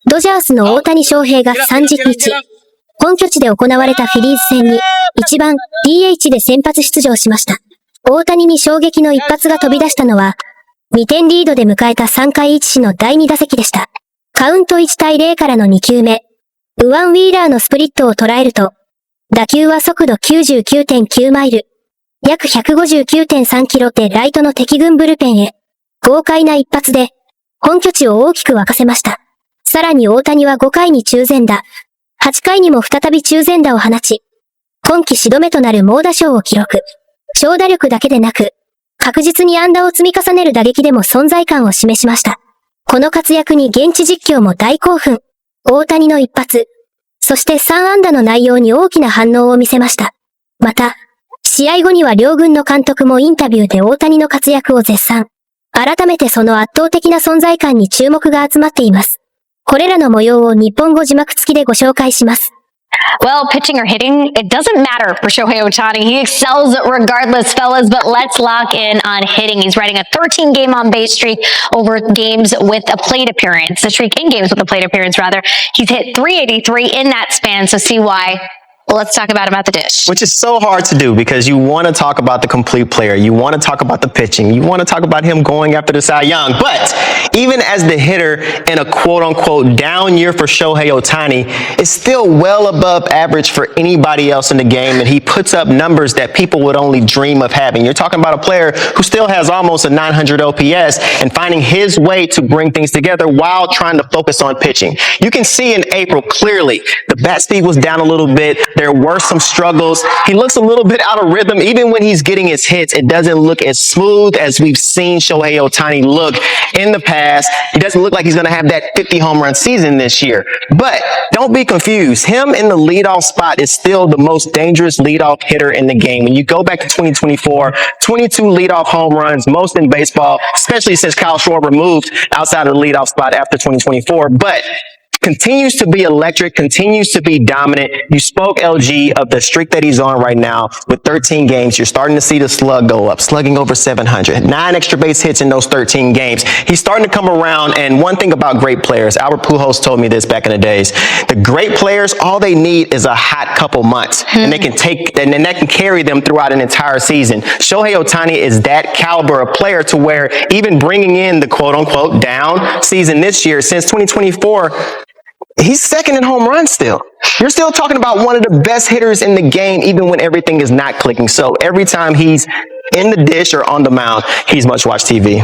ドジャースの大谷翔平が30日、本拠地で行われたフィリーズ戦に1番 DH で先発出場しました。大谷に衝撃の一発が飛び出したのは、2点リードで迎えた3回1の第2打席でした。カウント1対0からの2球目、ウィーラーのスプリットを捉えると、打球は速度 99.9 マイル、約 159.3 キロでライトの敵軍ブルペンへ、豪快な一発で、本拠地を大きく沸かせました。さらに大谷は5回に中前打、8回にも再び中前打を放ち、今季4度目となる猛打賞を記録。長打力だけでなく、確実に安打を積み重ねる打撃でも存在感を示しました。この活躍に現地実況も大興奮。大谷の一発、そして3安打の内容に大きな反応を見せました。また、試合後には両軍の監督もインタビューで大谷の活躍を絶賛。改めてその圧倒的な存在感に注目が集まっています。これらの模様を日本語字幕付きでご紹介します。Well, pitching or hitting, it doesn't matter for Shohei Otani. He excels regardless, fellas, but let's lock in on hitting. He's riding a 13-game on-base streak over games with a plate appearance. The streak in games with a plate appearance, rather. He's hit 383 in that span, so see why. Well, let's talk about him at the dish. Which is so hard to do because you want to talk about the complete player. You want to talk about the pitching. You want to talk about him going after the Cy Young. But even as the hitter in a quote-unquote down year for Shohei Otani, it's still well above average for anybody else in the game, and he puts up numbers that people would only dream of having. You're talking about a player who still has almost a 900 OPS and finding his way to bring things together while trying to focus on pitching. You can see in April clearly the bat speed was down a little bit. There were some struggles. He looks a little bit out of rhythm. Even when he's getting his hits, it doesn't look as smooth as we've seen Shohei Otani look in the past. He doesn't look like he's going to have that 50 home run season this year. But don't be confused. Him in the leadoff spot is still the most dangerous leadoff hitter in the game. When you go back to 2024, 22 leadoff home runs, most in baseball, especially since Kyle Schwarber moved outside of the leadoff spot after 2024. But continues to be electric, continues to be dominant. You spoke, LG, of the streak that he's on right now with 13 games. You're starting to see the slug go up, slugging over 700. 9 extra base hits in those 13 games. He's starting to come around, and one thing about great players, Albert Pujols told me this back in the days, the great players, all they need is a hot couple months, and they can take, and then that can carry them throughout an entire season. Shohei Otani is that caliber of player to where even bringing in the quote-unquote down season this year, since 2024, he's second in home runs still. You're still talking about one of the best hitters in the game, even when everything is not clicking. So every time he's in the dish or on the mound, he's must-watch TV.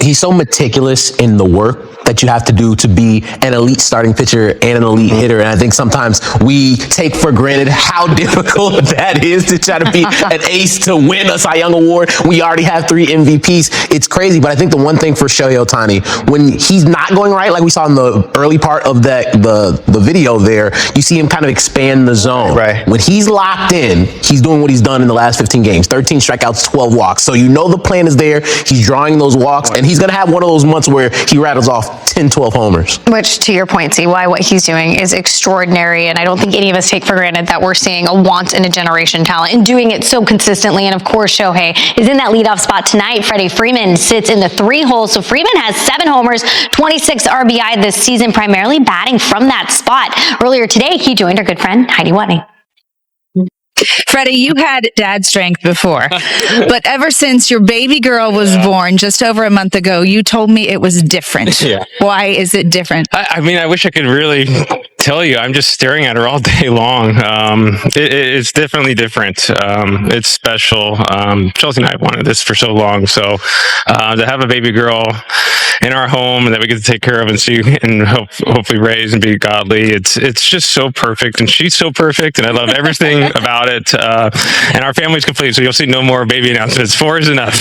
He's so meticulous in the work that you have to do to be an elite starting pitcher and an elite hitter. And I think sometimes we take for granted how difficult that is to try to be an ace to win a Cy Young Award. We already have 3 MVPs. It's crazy, but I think the one thing for Shohei Otani, when he's not going right, like we saw in the early part of the video there, you see him kind of expand the zone. Right. When he's locked in, he's doing what he's done in the last 15 games, 13 strikeouts, 12 walks. So you know the plan is there. He's drawing those walks, and he's going to have one of those months where he rattles off 10, 12 homers. Which, to your point, see why what he's doing is extraordinary, and I don't think any of us take for granted that we're seeing a once-in-a-generation talent and doing it so consistently. And of course, Shohei is in that leadoff spot tonight. Freddie Freeman sits in the 3 holes, so Freeman has 7 homers, 26 RBI this season, primarily batting from that spot. Earlier today, he joined our good friend Heidi Watney. Freddie, you had dad strength before, but ever since your baby girl was born just over a month ago, you told me it was different. Yeah. Why is it different? I mean, I wish I could really tell you. I'm just staring at her all day long. It's definitely different. It's special. Chelsea and I wanted this for so long. So to have a baby girl in our home that we get to take care of and see and hopefully raise and be godly, it's just so perfect. And she's so perfect. And I love everything about it. And our family's complete. So you'll see no more baby announcements. 4 is enough.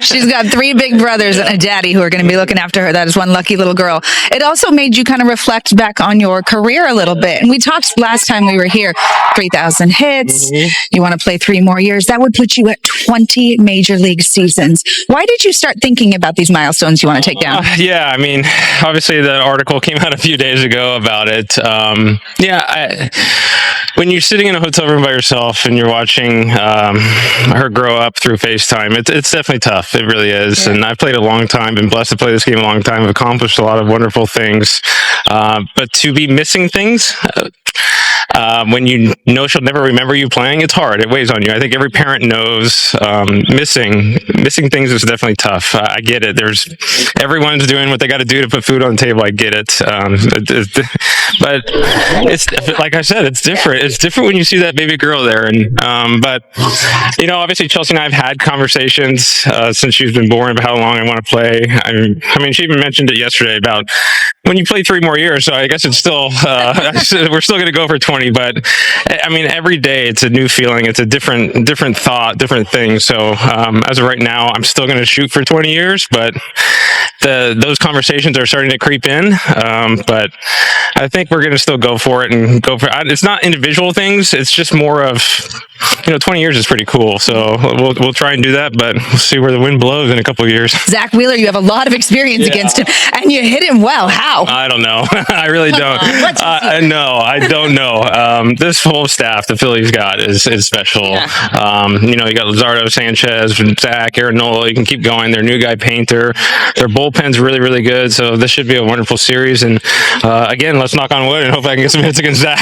She's got 3 big brothers and a daddy who are going to be looking after her. That is one lucky little girl. It also made you kind of reflect back on your career a little bit. And we talked last time we were here, 3,000 hits. You want to play 3 more years. That would put you at 20 major league seasons. Why did you start thinking about these milestones you want to take down? Yeah, I mean, obviously the article came out a few days ago about it. Yeah, when you're sitting in a hotel room by yourself and you're watching her grow up through FaceTime, it's definitely tough. It really is. Yeah. And I've played a long time, been blessed to play this game a long time, I've accomplished a lot of wonderful things. But to be missing things, when you know she'll never remember you playing, it's hard. It weighs on you. I think every parent knows missing things is definitely tough. I get it. Everyone's doing what they got to do to put food on the table. I get it. But it's like I said, it's different. It's different when you see that baby girl there. And but obviously Chelsea and I have had conversations since she's been born about how long I want to play. I mean, she even mentioned it yesterday about when you play 3 more years. So I guess it's still we're still going to go for 20. But I mean, every day it's a new feeling. It's a different thought, different thing. So as of right now, I'm still going to shoot for 20 years. But those conversations are starting to creep in. But I think we're going to still go for it and go for it. It's not individual things. It's just more of 20 years is pretty cool. So we'll try and do that. But we'll see where the wind blows in a couple of years. Zach Wheeler, you have a lot of experience against him, and you hit him well. How? I don't know. I really don't. No, I don't know. This whole staff the Phillies got is special. Yeah. You got Luzardo, Sanchez, Zach, Aaron Nola. You can keep going. Their new guy, Painter. Their bullpen's really, really good. So this should be a wonderful series. And again, let's knock on wood and hope I can get some hits against Zach.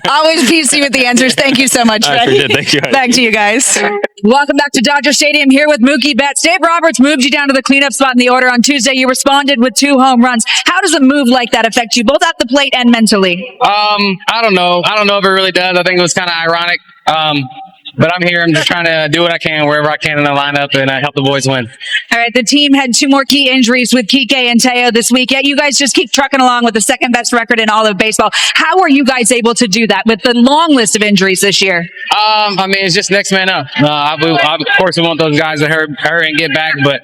Always PC with the answers. Thank you so much, Freddie. Thank you. Back to you guys. Welcome back to Dodger Stadium here with Mookie Betts. Dave Roberts moved you down to the cleanup spot in the order on Tuesday. You responded with 2 home runs. How does a move like that affect you, both at the plate and mentally? I don't know. I don't know if it really does. I think it was kind of ironic. But I'm here. I'm just trying to do what I can wherever I can in the lineup and help the boys win. All right. The team had 2 more key injuries with Kike and Teo this week. Yet you guys just keep trucking along with the 2nd best record in all of baseball. How are you guys able to do that with the long list of injuries this year? I mean, it's just next man up. Of course, we want those guys to hurry and get back. But,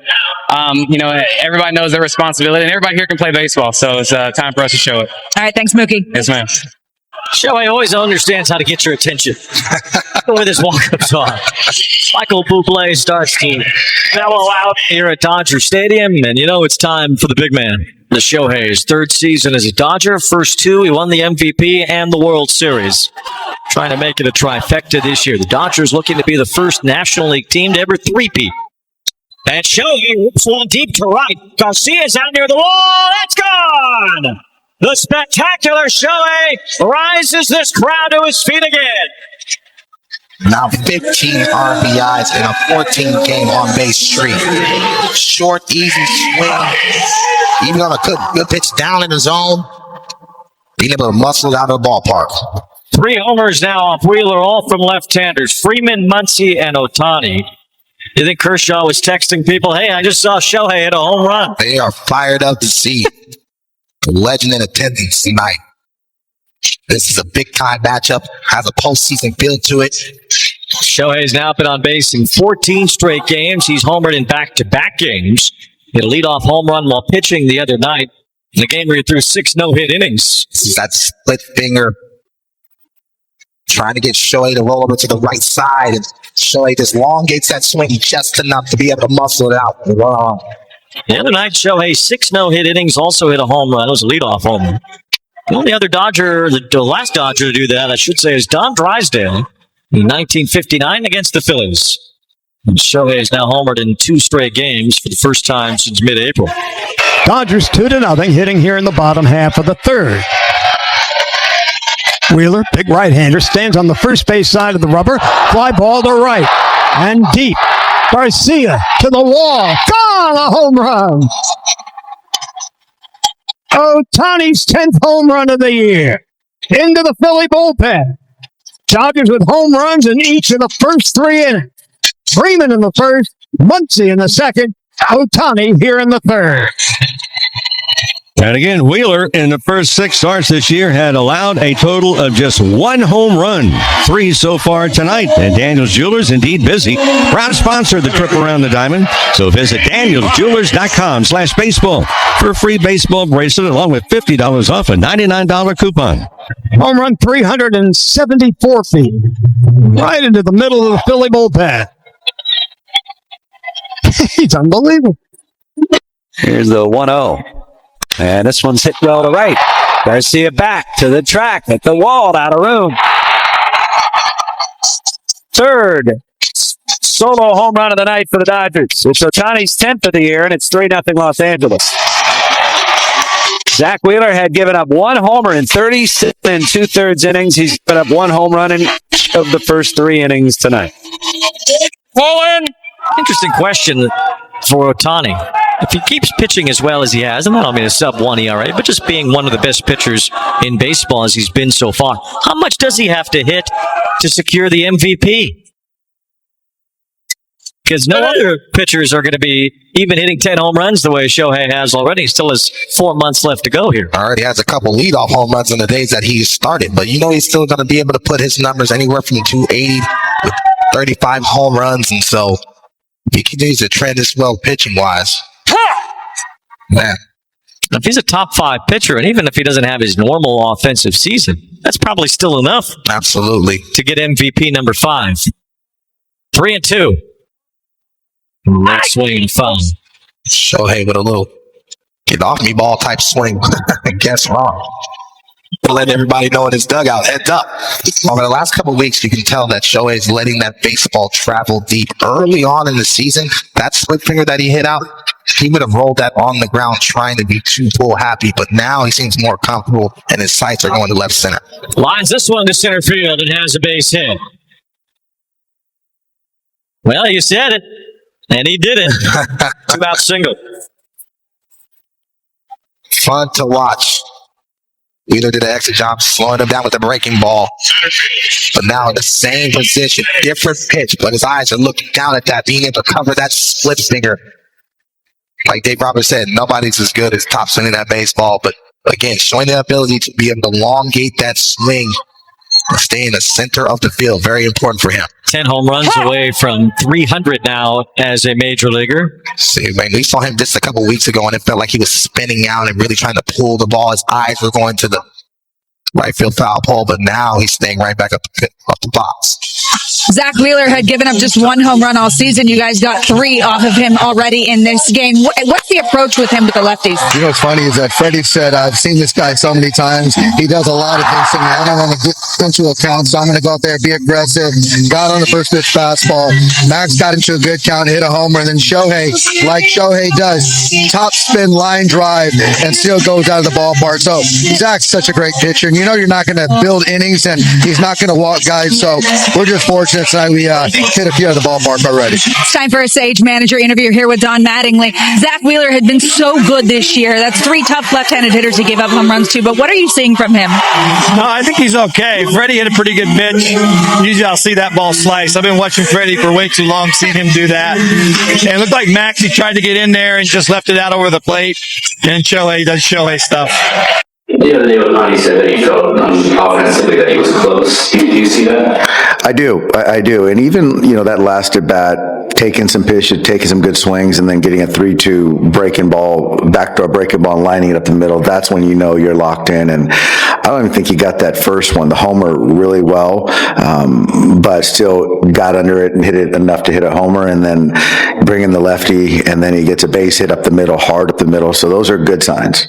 everybody knows their responsibility. And everybody here can play baseball. So it's time for us to show it. All right. Thanks, Mookie. Yes, ma'am. Shohei always understands how to get your attention. With his walk-up song. Michael Bublé starts to mellow out here at Dodger Stadium, and it's time for the big man. The Shohei's 3rd season as a Dodger. First 2, he won the MVP and the World Series. Trying to make it a trifecta this year. The Dodgers looking to be the first National League team to ever three-peat. And Shohei whips one deep to right. Garcia's out near the wall. That's gone! The spectacular Shohei rises this crowd to his feet again. Now 15 RBIs in a 14-game on-base streak. Short, easy swing. Even on a good pitch down in the zone, being able to muscle it out of the ballpark. 3 homers now off Wheeler, all from left-handers. Freeman, Muncy, and Otani. You think Kershaw was texting people, hey, I just saw Shohei hit a home run. They are fired up to see the legend in attendance tonight. This is a big-time matchup, has a postseason feel to it. Shohei's now been on base in 14 straight games. He's homered in back-to-back games. Hit a leadoff home run while pitching the other night in the game where he threw 6 no-hit innings. This is that split finger trying to get Shohei to roll over to the right side. And Shohei just elongates that swing just enough to be able to muscle it out. Wow. The other night, Shohei, 6 no-hit innings, also hit a home run. It was a leadoff home run. The only other Dodger, the last Dodger to do that, I should say, is Don Drysdale in 1959 against the Phillies. And Shohei is now homered in 2 straight games for the first time since mid-April. Dodgers 2-0, hitting here in the bottom half of the 3rd. Wheeler, big right-hander, stands on the first base side of the rubber. Fly ball to right and deep. Garcia to the wall. Gone! A home run! Otani's 10th home run of the year. Into the Philly bullpen. Dodgers with home runs in each of the first 3 innings. Freeman in the first, Muncy in the second, Otani here in the 3rd. And again, Wheeler in the first 6 starts this year had allowed a total of just 1 home run, 3 so far tonight. And Daniels Jewelers indeed busy. Proud sponsor of the trip around the diamond. So visit danielsjewelers.com/baseball for a free baseball bracelet along with $50 off a $99 coupon. Home run 374 feet. Right into the middle of the Philly bullpen. He's unbelievable. Here's the 1-0. And this one's hit well to right. Garcia back to the track at the wall, out of room. Third solo home run of the night for the Dodgers. It's Otani's 10th of the year, and it's 3-0 Los Angeles. Zach Wheeler had given up one homer in 37 2/3 innings. He's given up one home run in each of the first 3 innings tonight. Interesting question for Otani. If he keeps pitching as well as he has, and I don't mean a sub-1 ERA, but just being one of the best pitchers in baseball as he's been so far, how much does he have to hit to secure the MVP? Because no other pitchers are going to be even hitting 10 home runs the way Shohei has already. He still has 4 months left to go here. Already has a couple leadoff home runs in the days that he started, but he's still going to be able to put his numbers anywhere from 280 with 35 home runs, and so he continues to trend as well pitching-wise. Man. If he's a top 5 pitcher, and even if he doesn't have his normal offensive season, that's probably still enough. Absolutely. To get MVP number 5. 3-2. Late swing and foul. Shohei with a little get off me ball type swing. I guess wrong. Letting everybody know in his dugout, heads up. Over the last couple of weeks, you can tell that Shohei is letting that baseball travel deep. Early on in the season, that split finger that he hit out, he would have rolled that on the ground trying to be too pull happy, but now he seems more comfortable and his sights are going to left center. Lines this one to center field and has a base hit. Well, you said it, and he did it. 2-out single. Fun to watch. Wheeler did an excellent job slowing him down with the breaking ball. But now in the same position, different pitch, but his eyes are looking down at that, being able to cover that split finger. Like Dave Roberts said, nobody's as good as top swinging that baseball. But again, showing the ability to be able to elongate that swing and stay in the center of the field. Very important for him. 10 home runs away from 300 now as a major leaguer. See, man, we saw him just a couple weeks ago, and it felt like he was spinning out and really trying to pull the ball. His eyes were going to the right field foul pole, but now he's staying right back up the box. Zach Wheeler had given up just one home run all season. You guys got 3 off of him already in this game. What's the approach with him with the lefties? You know what's funny is that Freddie said, I've seen this guy so many times. He does a lot of things to me. I don't want to get into account, so I'm going to go out there, be aggressive. Got on the first pitch fastball. Max got into a good count, hit a homer, and then Shohei, like Shohei does, top spin line drive and still goes out of the ballpark. So Zach's such a great pitcher, and you're not going to build innings, and he's not going to walk guys. So we're just fortunate tonight we hit a few out of the ballpark already. It's time for a Sage Manager interview here with Don Mattingly. Zach Wheeler had been so good this year. That's 3 tough left-handed hitters he gave up home runs to, but what are you seeing from him? No, I think he's okay. Freddie hit a pretty good pitch. Usually I'll see that ball slice. I've been watching Freddie for way too long, seen him do that. And it looked like Max, he tried to get in there and just left it out over the plate. And Shohei does Shohei stuff. The other day, Otani said that he felt offensively that he was close. Do you see that? I do. I do. And even, that last at bat, taking some pitches, taking some good swings, and then getting a 3-2 breaking ball, backdoor breaking ball, and lining it up the middle, that's when you're locked in. And I don't even think he got that first one, the homer, really well, but still got under it and hit it enough to hit a homer, and then bring in the lefty, and then he gets a base hit up the middle, hard up the middle. So those are good signs.